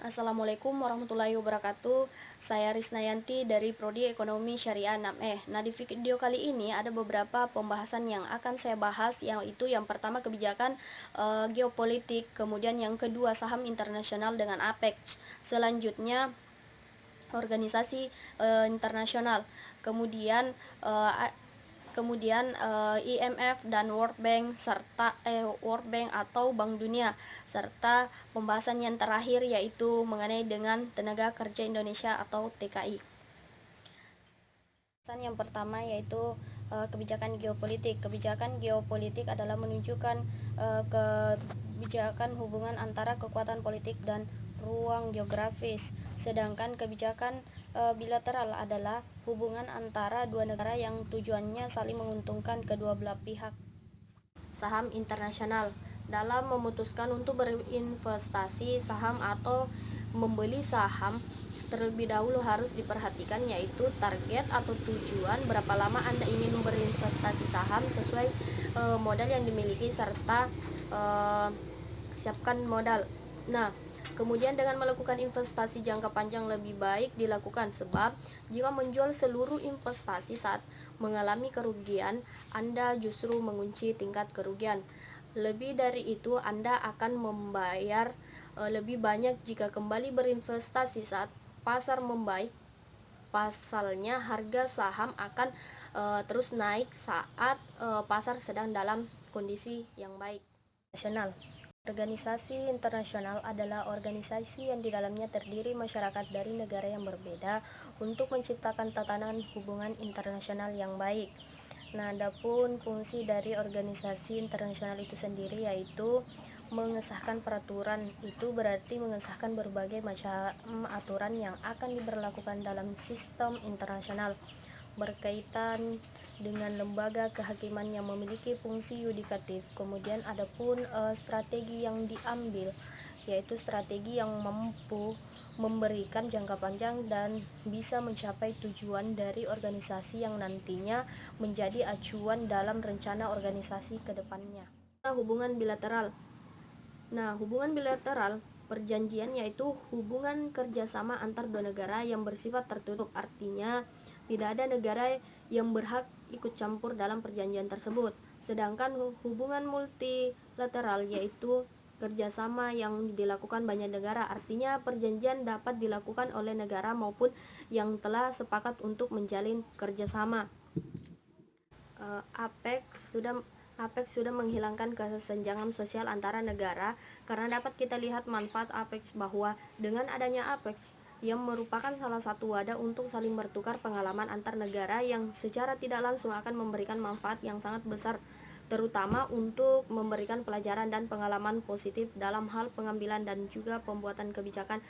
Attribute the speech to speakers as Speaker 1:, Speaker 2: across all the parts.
Speaker 1: Assalamualaikum warahmatullahi wabarakatuh. Saya Risnayanti dari Prodi Ekonomi Syariah 6E. Nah, di video kali ini ada beberapa pembahasan yang akan saya bahas, yaitu yang pertama kebijakan geopolitik, kemudian yang kedua saham internasional dengan APEC. Selanjutnya organisasi internasional. Kemudian eh, IMF dan World Bank atau Bank Dunia, serta pembahasan yang terakhir yaitu mengenai dengan tenaga kerja Indonesia atau TKI. Pembahasan yang pertama yaitu kebijakan geopolitik. Kebijakan geopolitik adalah menunjukkan kebijakan hubungan antara kekuatan politik dan ruang geografis. Sedangkan kebijakan bilateral adalah hubungan antara dua negara yang tujuannya saling menguntungkan kedua belah pihak. Saham internasional. Dalam memutuskan untuk berinvestasi saham atau membeli saham, terlebih dahulu harus diperhatikan yaitu target atau tujuan, berapa lama Anda ingin berinvestasi saham sesuai modal yang dimiliki, serta siapkan modal. Nah, kemudian dengan melakukan investasi jangka panjang lebih baik dilakukan, sebab jika menjual seluruh investasi saat mengalami kerugian, Anda justru mengunci tingkat kerugian. Lebih dari itu, Anda akan membayar lebih banyak jika kembali berinvestasi saat pasar membaik. Pasalnya, harga saham akan terus naik saat pasar sedang dalam kondisi yang baik. Nasional. Organisasi internasional adalah organisasi yang di dalamnya terdiri masyarakat dari negara yang berbeda untuk menciptakan tatanan hubungan internasional yang baik. Nah, adapun fungsi dari organisasi internasional itu sendiri yaitu mengesahkan peraturan. Itu berarti mengesahkan berbagai macam aturan yang akan diberlakukan dalam sistem internasional berkaitan dengan lembaga kehakiman yang memiliki fungsi yudikatif. Kemudian adapun strategi yang diambil yaitu strategi yang mampu memberikan jangka panjang dan bisa mencapai tujuan dari organisasi yang nantinya menjadi acuan dalam rencana organisasi ke depannya. Hubungan bilateral. Nah, hubungan bilateral perjanjian yaitu hubungan kerjasama antar dua negara yang bersifat tertutup. Artinya, tidak ada negara yang berhak ikut campur dalam perjanjian tersebut. Sedangkan hubungan multilateral yaitu kerjasama yang dilakukan banyak negara. Artinya, perjanjian dapat dilakukan oleh negara maupun yang telah sepakat untuk menjalin kerjasama. APEC sudah menghilangkan kesenjangan sosial antara negara, karena dapat kita lihat manfaat APEC bahwa dengan adanya APEC yang merupakan salah satu wadah untuk saling bertukar pengalaman antar negara yang secara tidak langsung akan memberikan manfaat yang sangat besar, terutama untuk memberikan pelajaran dan pengalaman positif dalam hal pengambilan dan juga pembuatan kebijakan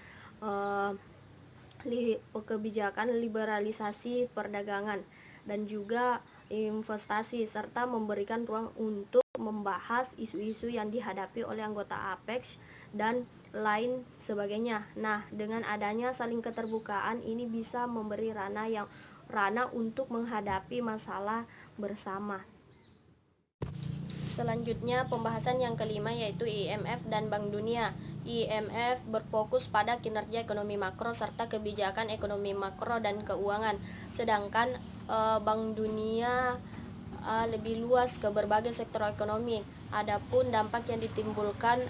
Speaker 1: liberalisasi perdagangan dan juga investasi, serta memberikan ruang untuk membahas isu-isu yang dihadapi oleh anggota APEC dan lain sebagainya. Nah, dengan adanya saling keterbukaan ini bisa memberi ranah untuk menghadapi masalah bersama. Selanjutnya, pembahasan yang kelima yaitu IMF dan Bank Dunia. IMF berfokus pada kinerja ekonomi makro serta kebijakan ekonomi makro dan keuangan, sedangkan Bank Dunia lebih luas ke berbagai sektor ekonomi. Adapun dampak yang ditimbulkan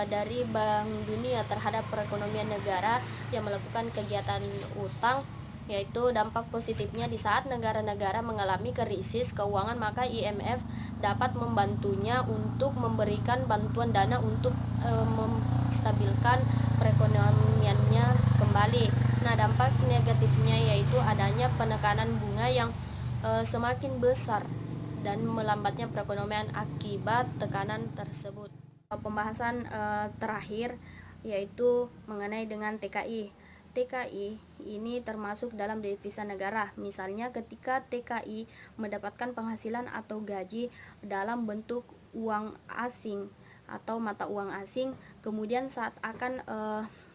Speaker 1: dari Bank Dunia terhadap perekonomian negara yang melakukan kegiatan utang, yaitu dampak positifnya di saat negara-negara mengalami krisis keuangan, maka IMF dapat membantunya untuk memberikan bantuan dana untuk menstabilkan perekonomiannya kembali. Nah, dampak negatifnya yaitu adanya penekanan bunga yang semakin besar dan melambatnya perekonomian akibat tekanan tersebut. Pembahasan terakhir yaitu mengenai dengan TKI. TKI ini termasuk dalam devisa negara. Misalnya ketika TKI mendapatkan penghasilan atau gaji dalam bentuk uang asing atau mata uang asing, kemudian saat akan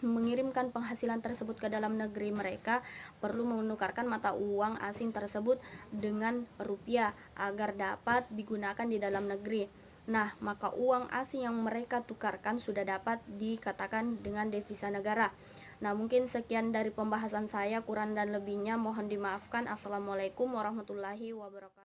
Speaker 1: mengirimkan penghasilan tersebut ke dalam negeri mereka, perlu menukarkan mata uang asing tersebut dengan rupiah agar dapat digunakan di dalam negeri. Nah, maka uang asing yang mereka tukarkan sudah dapat dikatakan dengan devisa negara. Nah, mungkin sekian dari pembahasan saya, kurang dan lebihnya mohon dimaafkan. Assalamualaikum warahmatullahi wabarakatuh.